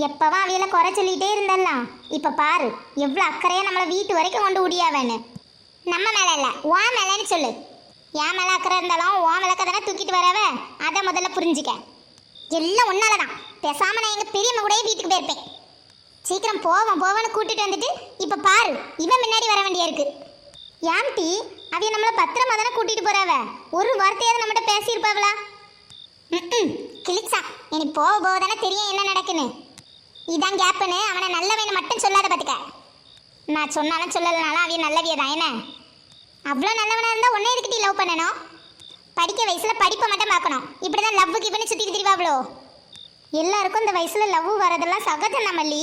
எப்பவா அவையில குறை சொல்லிட்டே இருந்தல்லாம் இப்ப பாரு எவ்வளவு அக்கறையா நம்மளை வீட்டு வரைக்கும் கொண்டு விடியாவேன்னு. நம்ம மேல இல்ல உன் மேலன்னு சொல்லு. என் மேல அக்கறை இருந்தாலும் உன் விளக்க தானே தூக்கிட்டு வரவ. அதை முதல்ல புரிஞ்சுக்க. எல்லாம் உன்னாலதான். பேசாம நான் எங்க பெரியம்மா கூட வீட்டுக்கு போயிருப்பேன். சீக்கிரம் போவோன்னு கூட்டிட்டு வந்துட்டு இப்ப பாரு இவன் முன்னாடி வர வேண்டியா இருக்கு. ஏன்டி அவைய நம்மள பத்திரமா தானே கூட்டிட்டு போறாவ. ஒரு வார்த்தையாவது நம்மகிட்ட பேசியிருப்பாவளா? கிளிச்சா இனி போக தானே தெரியும் என்ன நடக்குன்னு. இதான் கேப்புன்னு அவனை நல்லவனை மட்டும் சொல்லாத பார்த்துக்க. நான் சொன்னாலும் சொல்லலனாலும் அவைய நல்லவிய தான். என்ன அவ்வளோ நல்லவனாக இருந்தால் ஒன்றே எதுக்கிட்டே லவ் பண்ணணும்? படிக்க வயசில் படிப்பை மட்டும் பார்க்கணும். இப்படி தான் லவ்வுக்கு இப்படி சுற்றிட்டு திரிவாங்களோ? எல்லாருக்கும் இந்த வயசில் லவ் வரதெல்லாம் சகஜம் நம்மளி.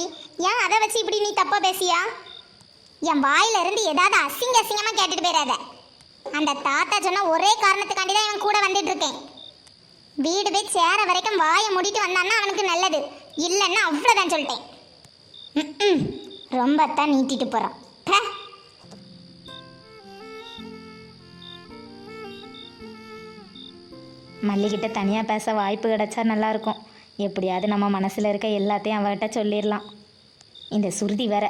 ஏன் அதை வச்சு இப்படி நீ தப்பாக பேசியா? என் வாயிலிருந்து ஏதாவது அசிங்கமாக கேட்டுட்டு போயிடாத. அந்த தாத்தா சொன்ன ஒரே காரணத்துக்காண்டி தான் இவன் கூட வந்துட்டு இருக்கேன். வீடு போய் சேர வரைக்கும் வாயை மூடிட்டு வந்தான்னா அவனுக்கு நல்லது. இல்லைன்னா அவ்வளோதான் சொல்லிட்டேன். ரொம்ப தான் நீட்டிட்டு போகிறான். மல்லிகிட்ட தனியாக பேச வாய்ப்பு கிடைச்சா நல்லாயிருக்கும். எப்படியாவது நம்ம மனசில் இருக்க எல்லாத்தையும் அவகிட்ட சொல்லிடலாம். இந்த சுருதி வேற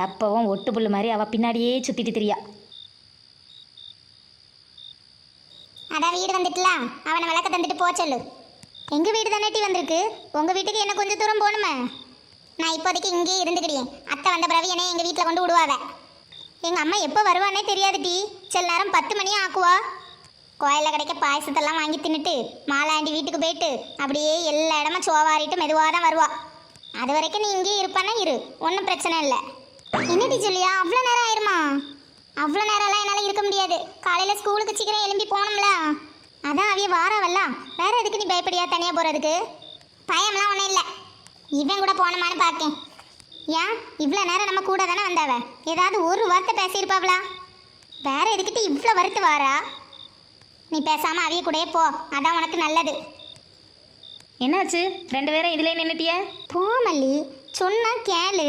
எப்பவும் ஒட்டு புல்லு மாதிரி அவள் பின்னாடியே சுற்றிட்டு திரியா. அதான் வீடு வந்துட்டுலாம் அவனை விளக்க தந்துட்டு போ சொல்லு. எங்கள் வீடு தானே டீ வந்திருக்கு. உங்கள் வீட்டுக்கு என்ன கொஞ்சம் தூரம் போகணுமே. நான் இப்போதைக்கு இங்கேயே இருந்துக்கிட்டேன். அத்தை வந்த பிறகு என்னை எங்கள் வீட்டில் கொண்டு விடுவாவ. எங்கள் அம்மா எப்போ வருவானே தெரியாது டீ. சில நேரம் 10 மணியே ஆக்குவா. கோயிலில் கிடைக்க பாயசத்தெல்லாம் வாங்கி தின்னுட்டு மாலாண்டி வீட்டுக்கு போயிட்டு அப்படியே எல்லா இடமும் சோவாரிட்டு மெதுவாக தான் வருவா. அது வரைக்கும் நீ இங்கேயே இருப்பானா இரு, ஒன்றும் பிரச்சனை இல்லை. என்னடி சொல்லியா அவ்வளோ நேரம் ஆயிருமா? அவ்வளோ நேரம்லாம் என்னால் இருக்க முடியாது. காலையில் ஸ்கூலுக்கு சீக்கிரம் எழும்பி போகணும்ல. அதான் அவைய வாராவல்ல. வேற எதுக்கு நீ பயப்படியா தனியாக போகிறதுக்கு? பயம்லாம் ஒன்றும் இல்லை. இவன் கூட போனோமான்னு பார்க்கேன். ஏன் இவ்வளோ நேரம் நம்ம கூட தானே வந்தாவ. ஏதாவது ஒரு வார்த்தை பேசியிருப்பாவளா? வேற எதுக்கிட்ட இவ்வளோ வருத்து வாரா? நீ பேசாமல் அவைய கூடயே போ, அதான் உனக்கு நல்லது. என்னாச்சு 2 பேரும் இதிலே நின்றுட்டிய? போ மல்லி, சொன்னா கேளு.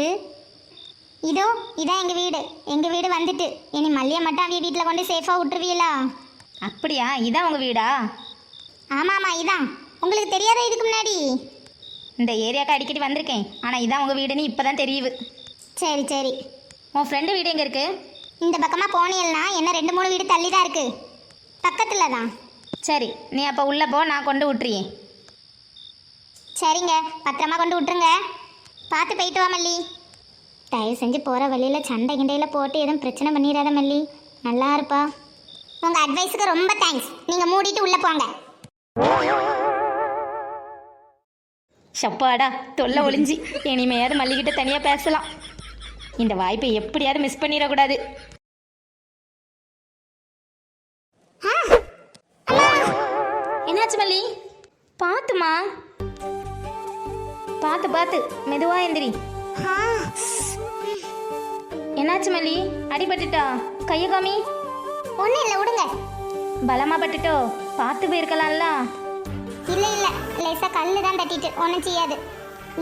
இதோ இதான் எங்கள் வீடு. எங்கள் வீடு வந்துட்டு இனி மல்லியை மட்டும் அவைய வீட்டில் கொண்டு சேஃபாக விட்டுருவீங்களா? அப்படியா? இதான் உங்கள் வீடா? ஆமாம்மா இதான். உங்களுக்கு தெரியாத இதுக்கு முன்னாடி? இந்த ஏரியாவுக்கு அடிக்கடி வந்திருக்கேன். ஆனால் இதான் உங்கள் வீடுன்னு இப்போ தான் தெரியுது. சரி சரி. உன் ஃப்ரெண்டு வீடு எங்கே இருக்குது? இந்த பக்கமாக போனீங்கன்னா என்ன 2-3 வீடு தள்ளி தான் இருக்குது. பக்கத்தில் தான். சரி, நீ அப்போ உள்ளே போ, நான் கொண்டு விட்டுறியேன். சரிங்க, பத்திரமா கொண்டு விட்டுருங்க. பார்த்து போயிட்டு வா மல்லி. தயவு செஞ்சு போகிற வழியில் சண்டை கிண்டையில் போட்டு எதுவும் பிரச்சனை பண்ணிடாத மல்லி. நல்லா இருப்பா. உங்கள் அட்வைஸுக்கு ரொம்ப தேங்க்ஸ். நீங்கள் மூடிட்டு உள்ளே போங்க. சப்பாடா தொல்லை ஒளிஞ்சி. இனிமையாவது மல்லிகிட்ட தனியாக பேசலாம். இந்த வாய்ப்பை எப்படியாவது மிஸ் பண்ணிடக்கூடாது. என்னாச்சு மல்லி? பார்த்துமா, பார்த்து மெதுவா எந்திரி. என்னாச்சு மல்லி? அடிபட்டுட்டா? கையை காமி. ஒன்றும் இல்லை, விடுங்க. பலமா பட்டுட்டோ? பார்த்து போயிருக்கலாம்ல. இல்லை இல்லை, லேசாக கல் தான் தட்டிட்டு, ஒன்றும் செய்யாது.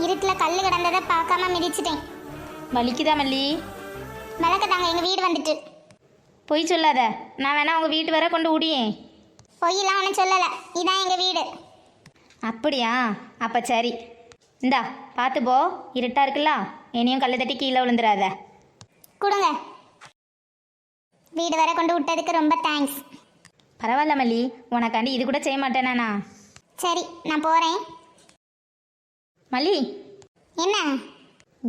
இருட்டில் கல் கிடந்ததை பார்க்காம மிதிச்சிட்டேன். வலிக்குதா மல்லி? விளக்க தாங்க, எங்கள் வீடு வந்துட்டு. பொய் சொல்லாத. நான் வேணா உங்கள் வீட்டு வர கொண்டு விடியேன். பொய்யெல்லாம் ஒன்றும் சொல்லலை. இதான் எங்கள் வீடு. அப்படியா? அப்போ சரி. இந்தா பார்த்து போ, இருட்டாக இருக்குல்ல. இனியும் கல்லை தட்டி கீழே விழுந்துடாத. கொடுங்க. வீடு வர கொண்டு விட்டதுக்கு ரொம்ப தேங்க்ஸ். பரவாயில்ல மல்லி, உனக்காண்டி இது கூட செய்ய மாட்டேனாண்ணா. சரி, நான் போகிறேன். மல்லி. என்ன?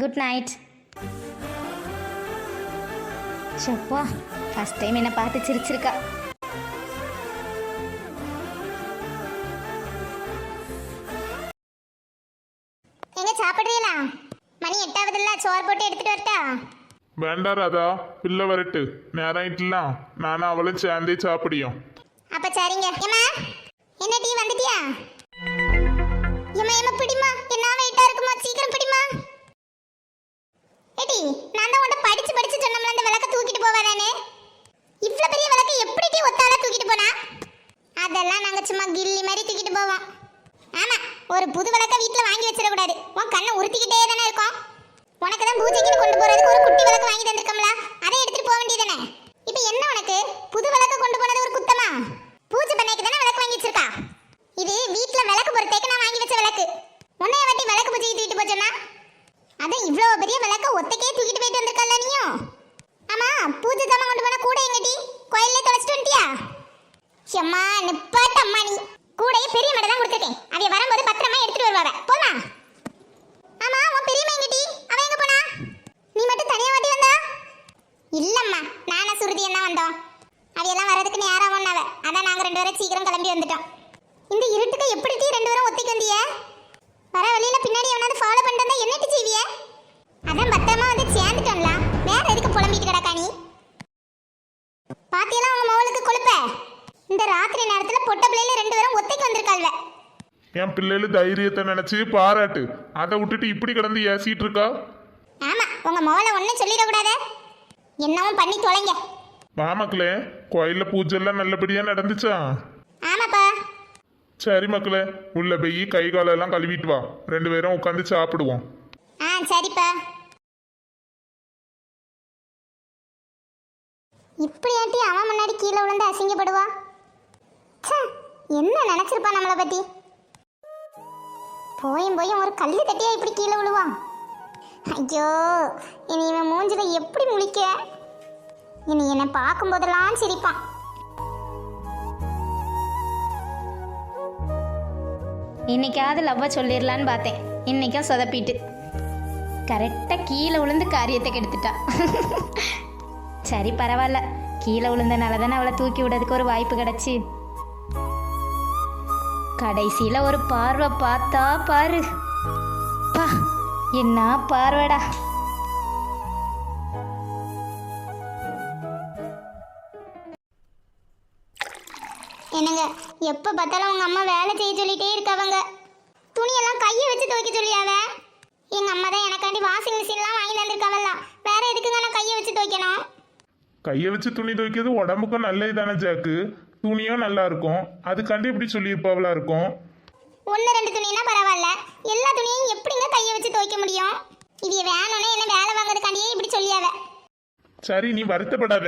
Good night. சப்பா, ஃபஸ்ட் டைம் என்னை பார்த்து சிரிச்சிருக்கா. எங்க சாப்பிடுறீங்களா? மணி 8ஆவதுல்ல, சோறு போட்டு எடுத்துட்டு வரட்டா? வேண்டாம் ராதா, பிள்ளை வரட்டு. நேரம் ஆயிட்டுலாம். நானும் அவளும் சேர்ந்தே சாப்பிடியோம். அப்ப சரிங்க. ஏமா என்ன டீ வந்துட்டியா? ஏமா பிடிமா, என்ன வெயிட்டா இருக்குமா, சீக்கிரம் பிடிமா. ஏடி, நான் தான் உன்கிட்ட படிச்சு சொன்னோம்ல அந்த விளக்க தூக்கிட்டு போவாதானே. இவ்வளவு பெரிய விளக்க எப்படி டீ ஒத்தால தூக்கிட்டு போனா? அதெல்லாம் நாங்க சும்மா கில்லி மாதிரி தூக்கிட்டு போவோம். ஆமா, ஒரு புது விளக்க வீட்டுல வாங்கி வச்சிடக்கூடாது. உன் கண்ணை உறுத்திக்கிட்டே தானே இருக்கும். உனக்கு தான் பூஜைக்கு கொண்டு போறதுக்கு ஒரு குட்டி விளக்கு வாங்கி தந்திருக்கோம்ல, அதை எடுத்துட்டு போக வேண்டியதானே. இப்போ என்ன பூஜை ஜாமான் கொண்டு போன கூட எங்கடி கோயிலே தொலைச்சிட்டு வந்துட்டியா? அம்மா நிப்பாட்ட அம்மா, நீ கூடையே பெரிய மேடை தான் கொடுத்துருக்கேன். அவைய வரும்போது பத்திரமா எடுத்துட்டு வருவாங்க. போமா. ஆமா, உன் பெரியம்மா எங்கடி? அவ எங்க போனா? நீ மட்டும் தனியா வாட்டி வந்தா? இல்லம்மா, நானா சுருதியும் தான் வந்தோம். அவையெல்லாம் வரதுக்கு நேரம் ஒன்னாவ. அதான் நாங்க 2 பேரும் சீக்கிரம் கிளம்பி வந்துட்டோம். இந்த இருட்டுக்கு எப்படி 2 பேரும் ஒத்திக்கு வந்திய? வர வழியில பின்னாடி எவனாவது ஃபாலோ பண்ணிட்டு என்னட்டு செய்விய? அதான் பத்திரமா வந்து சேர்ந்துட்டோம்ல. வேற எதுக்கு புலம்பிட்டு கிடக்கா நீ? பாத்தியெல்லாம் உங்க மவளுக்கு கொழுப்ப. இந்த ராத்திரி நேரத்துல பொட்ட பிள்ளைல 2 பேரும் ஒத்திக்கு வந்திருக்காள்வ. என் பிள்ளைகள் தைரியத்தை நினைச்சு பாராட்டு. அதை விட்டுட்டு இப்படி கிடந்து ஏசிட்டு இருக்கா. ஆமா, உங்க மவளை ஒன்னும் சொல்லிடக்கூடாது. என்னவும் பண்ணி தொலைங்க. வா மக்களே, கோயில்ல பூஜை எல்லாம் நல்லபடியா நடந்துச்சா? ஆமாப்பா. சரி மக்களே, உள்ள போய் கை காலெல்லாம் கழுவிட்டு வா. 2 பேரும் உட்காந்து சாப்பிடுவோம். சரிப்பா. இப்படியாட்டி அவன் முன்னாடி கீழே விழுந்து அசிங்கப்படுவா. என்ன நினைச்சிருப்பா நம்மளை பத்தி? போயும் ஒரு கல்லு தட்டியா இப்படி கீழே விழுவான். ஐயோ, இனி இவன் மூஞ்சில எப்படி முழிக்க? இனி என்னை பார்க்கும் போதெல்லாம் சிரிப்பான். இன்னைக்காவது லவ்வை சொல்லிடலான்னு பார்த்தேன். இன்னைக்கும் சொதப்பிட்டு கரெக்டாக கீழே விழுந்து காரியத்தை கெடுத்துட்டா. சரி பரவாயில்ல, கீழே விழுந்தனால தானே அவளை தூக்கி விடுறதுக்கு ஒரு வாய்ப்பு கிடச்சி. கடைசியில் ஒரு பார்வை பார்த்தா பாரு, பா என்ன பார்வைடா. என்னங்க, எப்ப பார்த்தாலும் உங்க அம்மா வேலை செய்ய சொல்லிட்டே இருக்கவங்க. துணியெல்லாம் கையை வச்சு துவைக்க சொல்லியாவ. எங்க அம்மா தான் எனக்காண்டி வாஷிங் மிஷின்லாம் வாங்கி தந்திருக்காவல்ல. வேற எதுக்குங்க நான் கையை வச்சு துவைக்கணும்? கையை வச்சு துணி துவைக்கிறது உடம்புக்கும் நல்லது தானே ஜாக்கு. துணியும் நல்லா இருக்கும். அதுக்காண்டி இப்படி சொல்லியிருப்பாவளா இருக்கும். 1-2 துணினா பரவாயில்ல, எல்லா துணியும் எப்படிங்க கையை வச்சு துவைக்க முடியும்? இது வேணும்னே என்ன வேலை வாங்குறதுக்காண்டியே இப்படி சொல்லியாவ. சரி, நீ வருத்தப்படாத.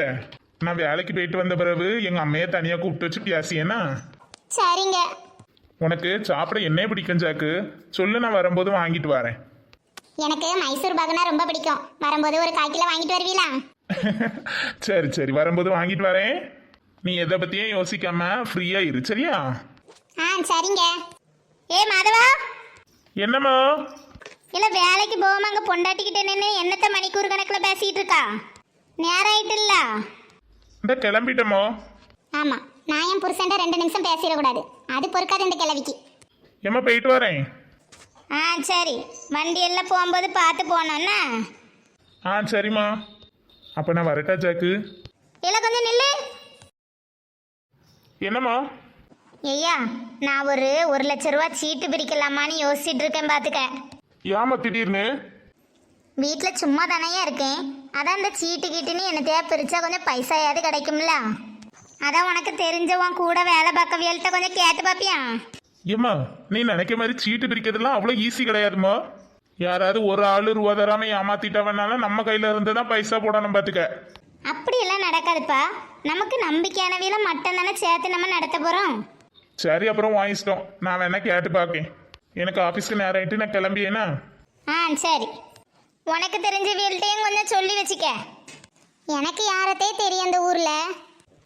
நான் வேலைக்கு போயிட்டு வந்த பிறகு எங்க அம்மையை தனியா கூப்பிட்டு வச்சு பேசியேனா? சரிங்க. உனக்கு சாப்பிட என்ன பிடிக்கும் ஜாக்கு? சொல்லு, நான் வரும்போது வாங்கிட்டு வரேன். எனக்கு மைசூர் பாகுனா ரொம்ப பிடிக்கும். வரும்போது ஒரு 1/4 கிலோ வாங்கிட்டு வருவீங்களா? சரி சரி, வரும்போது வாங்கிட்டு வரேன். நீ எதை பத்தியும் யோசிக்காம ஃப்ரீயா இரு, சரியா? சரிங்க. ஏ மாதவா. என்னம்மா? இல்ல வேலைக்கு போகாம அங்க பொண்டாட்டிக்கிட்ட நின்று என்னத்த மணிக்கூர் கணக்கில் பேசிட்டு இருக்கா? நேரம் ஆயிட்டுல்ல? இந்த கிளம்பிட்டமோ? ஆமா, நான் என் புருஷன்ட 2 நிமிஷம் பேசிடக்கூடாது. அது பொறுக்காது இந்த கிழவிக்கு. ஏம்மா, போயிட்டு வரேன். சரி, வண்டி எல்லாம் போகும்போது பார்த்து போனோன்னா. சரிம்மா. அப்போ நான் வரட்டா ஜாக்கு? இல்லை, கொஞ்சம் நில்லு. என்னம்மா? ஐயா, நான் ஒரு 1 லட்ச ரூபா சீட்டு பிரிக்கலாமான்னு யோசிச்சுட்டு இருக்கேன். பார்த்துக்க. ஏம்மா திடீர்னு? வீட்டில் சும்மா தானேயா இருக்கேன். அதான் இந்த சீட்டு கீட்டுன்னு என்ன தேவை பிரிச்சா கொஞ்சம் பைசாயாவது கிடைக்கும்ல. அதான் உனக்கு தெரிஞ்சவன் கூட வேலை பார்க்கவியல்கிட்ட கொஞ்சம் கேட்டு பார்ப்பியா? ஏம்மா, நீ நினைக்க மாதிரி சீட்டு பிரிக்கிறதுலாம் அவ்வளோ ஈஸி கிடையாதுமா. யாராவது ஒரு ஆளு ரூபா தராம ஏமாத்திட்டவனாலும் நம்ம கையில இருந்து தான் பைசா போடணும். பார்த்துக்க. அப்படியெல்லாம் நடக்காதுப்பா. நமக்கு நம்பிக்கையானவியில மட்டும் தானே சேர்த்து நம்ம நடத்த போகிறோம். சரி, அப்புறம் வாங்கிச்சிட்டோம். நான் வேணா கேட்டு பார்க்கேன். எனக்கு ஆஃபீஸ்க்கு நேரம் ஆயிட்டு நான் கிளம்பியேனா? சரி. உனக்கு தெரிஞ்ச வீட்டையும் கொஞ்சம் சொல்லி வச்சுக்க. எனக்கு யாரத்தே தெரியும் அந்த ஊரில்.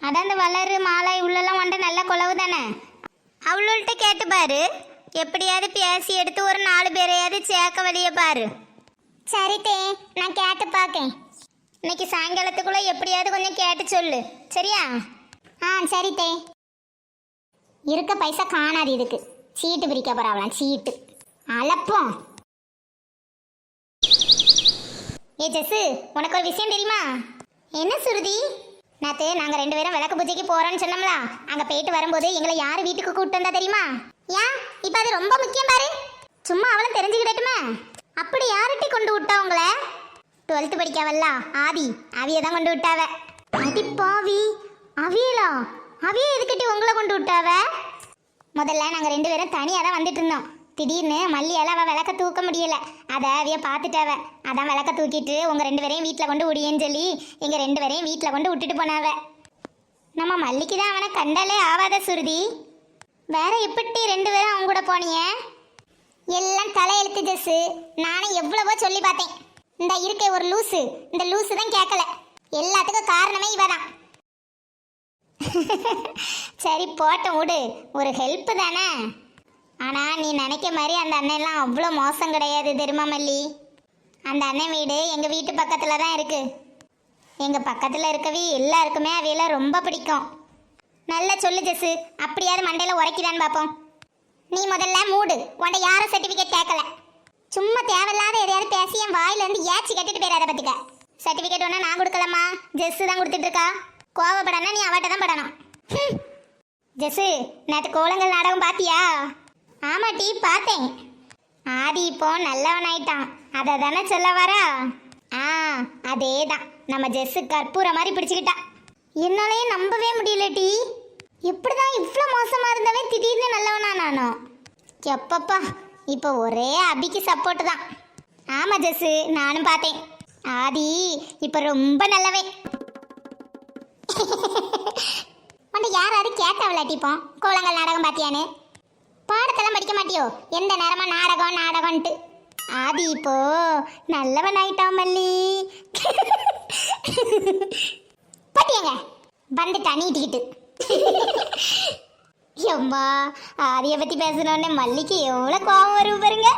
அதான் இந்த வளரு மாலை உள்ளெல்லாம் வந்துட்டு நல்ல குழவு தானே. அவள்கிட்ட கேட்டு பாரு. எப்படியாவது பேசி எடுத்து ஒரு 4 பேரையாவது சேர்க்க வழிய பாரு. சரித்தே, நான் கேட்டு பார்க்கேன். இன்னைக்கு சாயங்காலத்துக்குள்ள எப்படியாவது கொஞ்சம் கேட்டு சொல்லு, சரியா? சரித்தே. இருக்க பைசா காணாது இதுக்கு. சீட்டு பிரிக்க போறாங்களாம். சீட்டு அலப்போம். ஏ ஜெஸ்ஸு, உனக்கு ஒரு விஷயம் தெரியுமா? என்ன சுருதி? நேற்று நாங்கள் 2 பேரும் விளக்கு பூஜைக்கு போகிறோன்னு சொன்னோம்ல. அங்கே போயிட்டு வரும்போது எங்களை யார் வீட்டுக்கு கூப்பிட்டு வந்தா தெரியுமா? ஏன் இப்போ அது ரொம்ப முக்கியம் பாரு. சும்மா அவளும் தெரிஞ்சுக்கிடட்டுமே. அப்படி யார்கிட்ட கொண்டு விட்டா உங்களை? 12th படிக்காவல்ல ஆதி, அவிய தான் கொண்டு விட்டாவ. அடி பாவி, அவியலா? அவிய எதுக்கிட்ட உங்களை கொண்டு விட்டாவ? முதல்ல நாங்கள் 2 பேரும் தனியாக தான் வந்துட்டு இருந்தோம். திடீர்னு மல்லியால் அவள் விளக்க தூக்க முடியல. அதை அவிய பார்த்துட்டாவ. அதான் விளக்க தூக்கிட்டு உங்கள் 2 பேரையும் வீட்டில் கொண்டு விடியேன்னு சொல்லி எங்கள் 2 பேரையும் வீட்டில் கொண்டு விட்டுட்டு போனாவ. நம்ம மல்லிக்கு தான் அவனை கண்டாலே ஆவாத சுருதி. வேற எப்படி 2 பேரும் அவங்க கூட போனீங்க? எல்லாம் தலையெழுத்து ஜெஸ்ஸு. நானும் எவ்வளவோ சொல்லி பார்த்தேன். இந்த இருக்கே ஒரு லூசு, இந்த லூசு தான் கேட்கல. எல்லாத்துக்கும் காரணமே இவதான். சரி போட்டோம் விடு, ஒரு ஹெல்ப் தானே. ஆனா நீ நினைக்க மாதிரி அந்த அண்ணன்லாம் அவ்வளோ மோசம் கிடையாது தெரியுமா மல்லி. அந்த அண்ணன் வீடு எங்க வீட்டு பக்கத்துல தான் இருக்கு. எங்க பக்கத்துல இருக்கவே எல்லாருக்குமே அவையெல்லாம் ரொம்ப பிடிக்கும். நல்லா சொல்லு ஜெசு, அப்படியாவது மண்டையில உரைக்கிறான்னு பார்ப்போம். நீ முதல்ல மூடு, உன்ட யாரும் சர்டிஃபிகேட் கேட்கல. சும்மா தேவையில்லாத எதையாவது பேசி என் வாயில இருந்து ஏச்சி கட்டிட்டு போயிடாத பத்திக்க. சர்டிஃபிகேட் ஒன்றா நான் கொடுக்கலாமா, ஜெஸ்ஸு தான் கொடுத்துட்டு இருக்கா. கோவப்படனா நீ அவட்ட தான் படணும். ஜெஸ்ஸு, நேற்று கோலங்கள் நாடகம் பாத்தியா? ஆமா டீ பார்த்தேன். ஆதி இப்போ நல்லவன் ஆயிட்டான், அதை தானே சொல்ல வரா? அதே தான், நம்ம ஜெஸ்ஸு கற்பூர மாதிரி பிடிச்சிக்கிட்டா. என்னாலே நம்பவே முடியல டி. எப்படிதான் இவ்வளோ மோசமா இருந்தவன் திடீர்னு நல்லவனா நானும். எப்பப்பா, இப்போ ஒரே அபிக்கு சப்போர்ட் தான். ஆமா ஜெஸ்ஸு, நானும் பார்த்தேன். ஆதி இப்போ ரொம்ப நல்லவன். உன்னை யாராவது கேட்டவளாட்டிப்போம் கோலங்கள் நாடகம் பார்த்தியான்னு? பாடத்தெல்லாம் படிக்க மாட்டியோ? எந்த நேரமா நாடகம் நாடகம்ன்ட்டு. ஆதி இப்போ நல்லவன் ஆயிட்டான் மல்லி. பாட்டியங்க வந்துட்டா நீட்டிக்கிட்டு. எம்மா, ஆதியை பத்தி பேசணுன்னே மல்லிக்கு எவ்வளோ கோபம் வரும் பாருங்க.